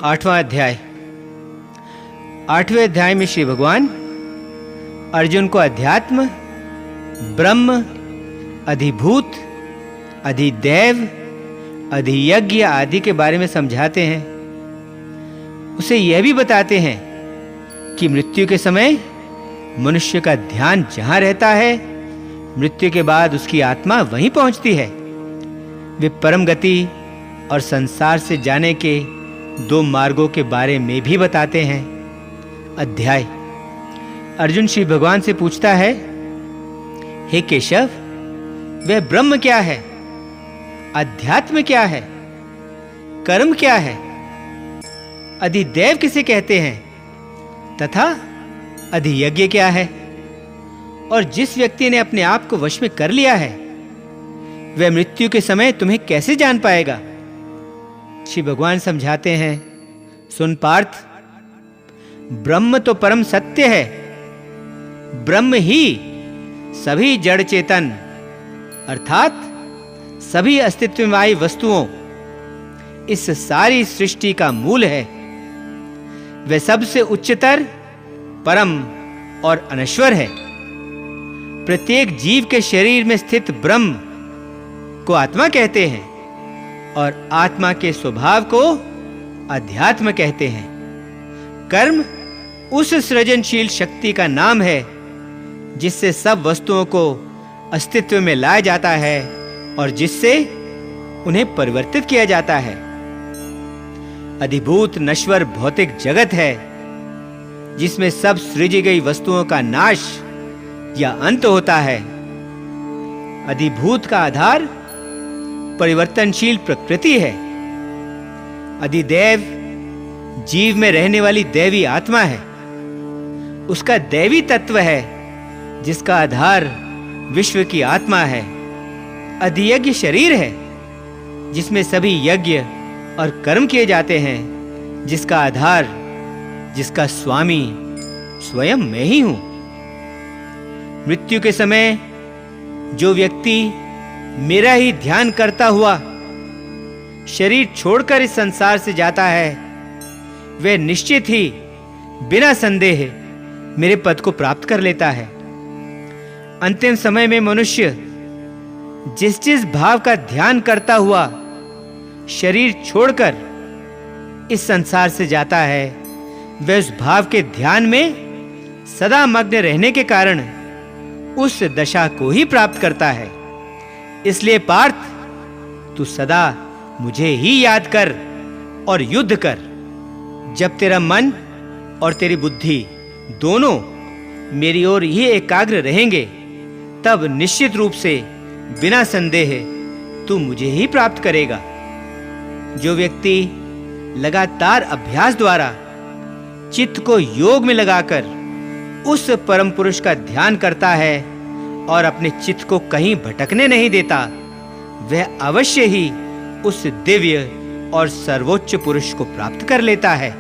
आठवां अध्याय। 8वें अध्याय में श्री भगवान अर्जुन को अध्यात्म, ब्रह्म, अधिभूत, अधिदैव, अधियज्ञ आदि के बारे में समझाते हैं। उसे यह भी बताते हैं कि मृत्यु के समय मनुष्य का ध्यान जहां रहता है, मृत्यु के बाद उसकी आत्मा वहीं पहुंचती है। वे परम गति और संसार से जाने के 2 मार्गों के बारे में भी बताते हैं। अध्याय। अर्जुन श्री भगवान से पूछता है, हे केशव, वह ब्रह्म क्या है? अध्यात्म क्या है? कर्म क्या है? अधिदैव किसे कहते हैं? तथा अधियज्ञ क्या है? और जिस व्यक्ति ने अपने आप को वश में कर लिया है, वह मृत्यु के समय तुम्हें कैसे जान पाएगा? श्री भगवान समझाते हैं, सुन पार्थ, ब्रह्म तो परम सत्य है। ब्रह्म ही सभी जड़ चेतन अर्थात सभी अस्तित्वमयी वस्तुओं, इस सारी सृष्टि का मूल है। वह सबसे उच्चतर, परम और अनश्वर है। प्रत्येक जीव के शरीर में स्थित ब्रह्म को आत्मा कहते हैं और आत्मा के स्वभाव को अध्यात्म कहते हैं। कर्म उस सृजनशील शक्ति का नाम है जिससे सब वस्तुओं को अस्तित्व में लाया जाता है और जिससे उन्हें परिवर्तित किया जाता है। अधिभूत नश्वर भौतिक जगत है जिसमें सब सृजी गई वस्तुओं का नाश या अंत होता है। अधिभूत का आधार परिवर्तनशील प्रकृति है। अधिदैव जीव में रहने वाली दैवी आत्मा है। उसका दैवी तत्व है जिसका आधार विश्व की आत्मा है। अधियज्ञ शरीर है जिसमें सभी यज्ञ और कर्म किए जाते हैं, जिसका आधार, जिसका स्वामी स्वयं मैं ही हूं। मृत्यु के समय जो व्यक्ति मेरा ही ध्यान करता हुआ शरीर छोड़कर इस संसार से जाता है, वह निश्चित ही बिना संदेह मेरे पद को प्राप्त कर लेता है। अंतिम समय में मनुष्य जिस जिस भाव का ध्यान करता हुआ शरीर छोड़कर इस संसार से जाता है, वह उस भाव के ध्यान में सदा मग्न रहने के कारण उस दशा को ही प्राप्त करता है। इसलिए पार्थ, तू सदा मुझे ही याद कर और युद्ध कर। जब तेरा मन और तेरी बुद्धि दोनों मेरी ओर ही एकाग्र रहेंगे, तब निश्चित रूप से बिना संदेह तू मुझे ही प्राप्त करेगा। जो व्यक्ति लगातार अभ्यास द्वारा चित्त को योग में लगाकर उस परम पुरुष का ध्यान करता है और अपने चित्त को कहीं भटकने नहीं देता, वह अवश्य ही उस दिव्य और सर्वोच्च पुरुष को प्राप्त कर लेता है।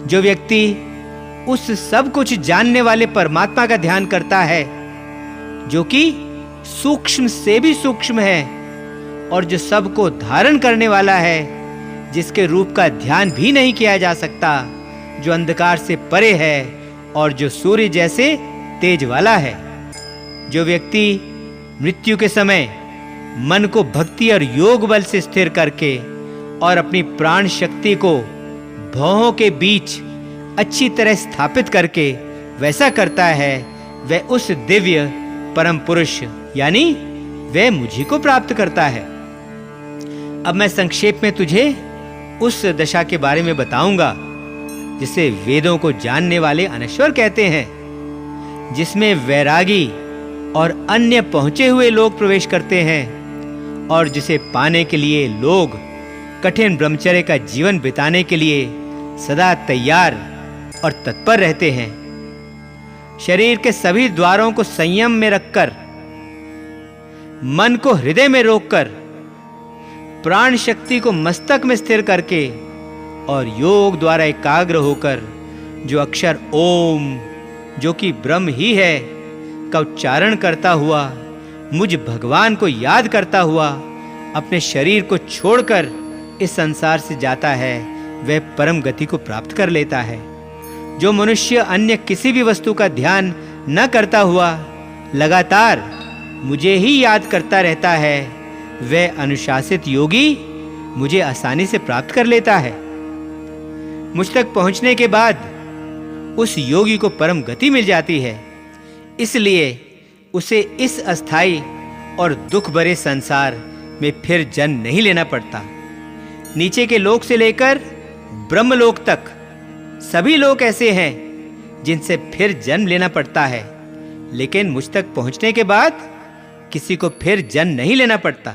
जो व्यक्ति उस सब कुछ जानने वाले परमात्मा का ध्यान करता है, जो कि सूक्ष्म से भी सूक्ष्म है और जो सब को धारण करने वाला है, जिसके रूप का ध्यान भी नहीं किया जा सकता, जो अंधकार से परे है और जो सूर्य जैसे तेज वाला है। जो व्यक्ति मृत्यु के समय मन को भक्ति और योग बल से स्थिर करके और अपनी प्राण शक्ति को भौहों के बीच अच्छी तरह स्थापित करके वैसा करता है, वह उस दिव्य परम पुरुष यानी वह मुझी को प्राप्त करता है। अब मैं संक्षेप में तुझे उस दशा के बारे में बताऊंगा जिसे वेदों को जानने वाले अनश्वर कहते हैं, जिसमें वैरागी और अन्य पहुंचे हुए लोग प्रवेश करते हैं और जिसे पाने के लिए लोग कठिन ब्रह्मचर्य का जीवन बिताने के लिए सदा तैयार और तत्पर रहते हैं। शरीर के सभी द्वारों को संयम में रखकर, मन को हृदय में रोककर, प्राण शक्ति को मस्तक में स्थिर करके और योग द्वारा एकाग्र होकर जो अक्षर ओम, जो कि ब्रह्म ही है, का उच्चारण करता हुआ, मुझ भगवान को याद करता हुआ अपने शरीर को छोड़कर इस संसार से जाता है, वह परम गति को प्राप्त कर लेता है। जो मनुष्य अन्य किसी भी वस्तु का ध्यान न करता हुआ लगातार मुझे ही याद करता रहता है, वह अनुशासित योगी मुझे आसानी से प्राप्त कर लेता है। मुझ तक पहुंचने के बाद उस योगी को परम गति मिल जाती है, इसलिए उसे इस अस्थाई और दुख भरे संसार में फिर जन्म नहीं लेना पड़ता। नीचे के लोक से लेकर ब्रह्मलोक तक सभी लोग ऐसे हैं जिनसे फिर जन्म लेना पड़ता है, लेकिन मुझ तक पहुंचने के बाद किसी को फिर जन्म नहीं लेना पड़ता।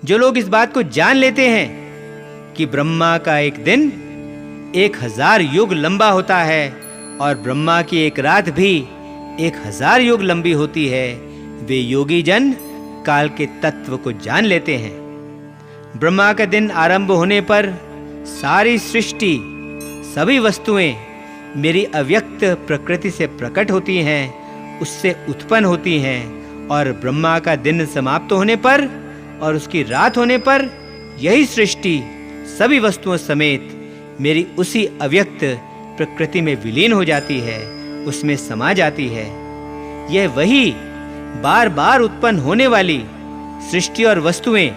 जो लोग इस बात को जान लेते हैं कि ब्रह्मा का एक दिन 1000 युग लंबा होता है और ब्रह्मा की एक रात भी 1000 युग लंबी होती है, वे योगी जन काल के तत्व को जान लेते हैं। ब्रह्मा का दिन आरंभ होने पर सारी सृष्टि, सभी वस्तुएं मेरी अव्यक्त प्रकृति से प्रकट होती हैं, उससे उत्पन्न होती हैं, और ब्रह्मा का दिन समाप्त होने पर और उसकी रात होने पर यही सृष्टि सभी वस्तुओं समेत मेरी उसी अव्यक्त प्रकृति में विलीन हो जाती है, उसमें समा जाती है। यह वही बार बार उत्पन्न होने वाली सृष्टि और वस्तुएं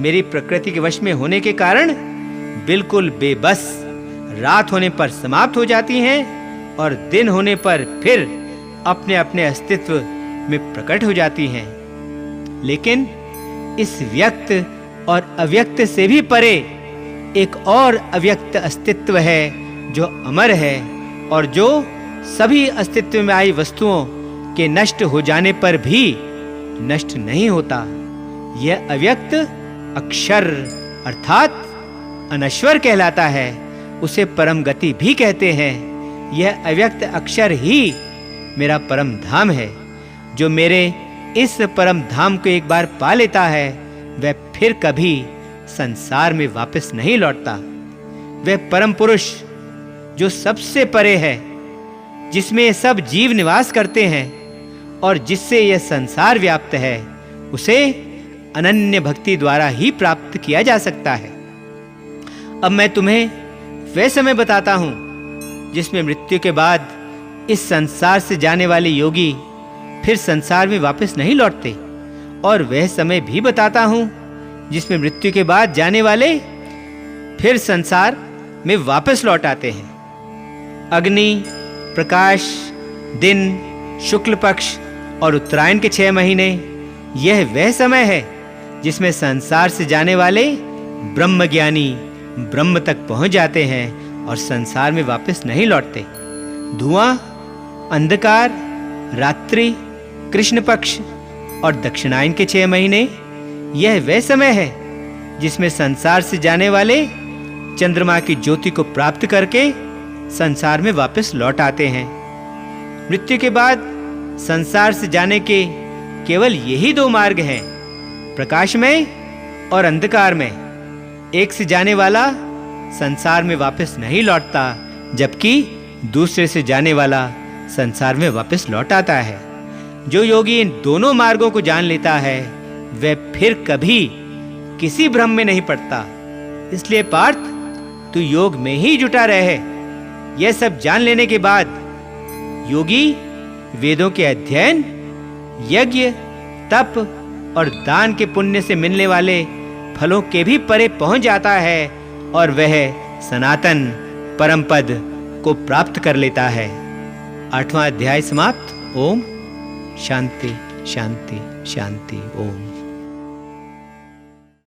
मेरी प्रकृति के वश में होने के कारण बिल्कुल बेबस रात होने पर समाप्त हो जाती हैं और दिन होने पर फिर अपने अपने अस्तित्व में प्रकट हो जाती हैं। लेकिन इस व्यक्त और अव्यक्त से भी परे एक और अव्यक्त अस्तित्व है जो अमर है और जो सभी अस्तित्व में आई वस्तुओं के नष्ट हो जाने पर भी नष्ट नहीं होता। यह अव्यक्त अक्षर अर्थात अनश्वर कहलाता है, उसे परम गति भी कहते हैं। यह अव्यक्त अक्षर ही मेरा परम धाम है। जो मेरे इस परम धाम को एक बार पा लेता है, वह फिर कभी संसार में वापस नहीं लौटता। वह परम पुरुष जो सबसे परे है, जिसमें सब जीव निवास करते हैं और जिससे यह संसार व्याप्त है, उसे अनन्य भक्ति द्वारा ही प्राप्त किया जा सकता है। अब मैं तुम्हें वह समय बताता हूं जिसमें मृत्यु के बाद इस संसार से जाने वाले योगी फिर संसार में वापस नहीं लौटते, और वह समय भी बताता हूं जिसमें मृत्यु के बाद जाने वाले फिर संसार में वापस लौट आते हैं। अग्नि, प्रकाश, दिन, शुक्ल पक्ष और उत्तरायण के 6 महीने, यह वह समय है जिसमें संसार से जाने वाले ब्रह्मज्ञानी ब्रह्म तक पहुंच जाते हैं और संसार में वापस नहीं लौटते। धुआं, अंधकार, रात्रि, कृष्ण पक्ष और दक्षिणायन के 6 महीने, यह वह समय है जिसमें संसार से जाने वाले चंद्रमा की ज्योति को प्राप्त करके संसार में वापस लौट आते हैं। मृत्यु के बाद संसार से जाने के केवल यही 2 मार्ग हैं, प्रकाश में और अंधकार में। एक से जाने वाला संसार में वापस नहीं लौटता, जबकि दूसरे से जाने वाला संसार में वापस लौट आता है। जो योगी इन दोनों मार्गों को जान लेता है, वह फिर कभी किसी भ्रम में नहीं पड़ता। इसलिए पार्थ, तू योग में ही जुटा रहे। यह सब जान लेने के बाद योगी वेदों के अध्ययन, यज्ञ, तप और दान के पुण्य से मिलने वाले फलों के भी परे पहुंच जाता है और वह सनातन परम पद को प्राप्त कर लेता है। 8वां अध्याय समाप्त। ओम शांति शांति शांति। ओम।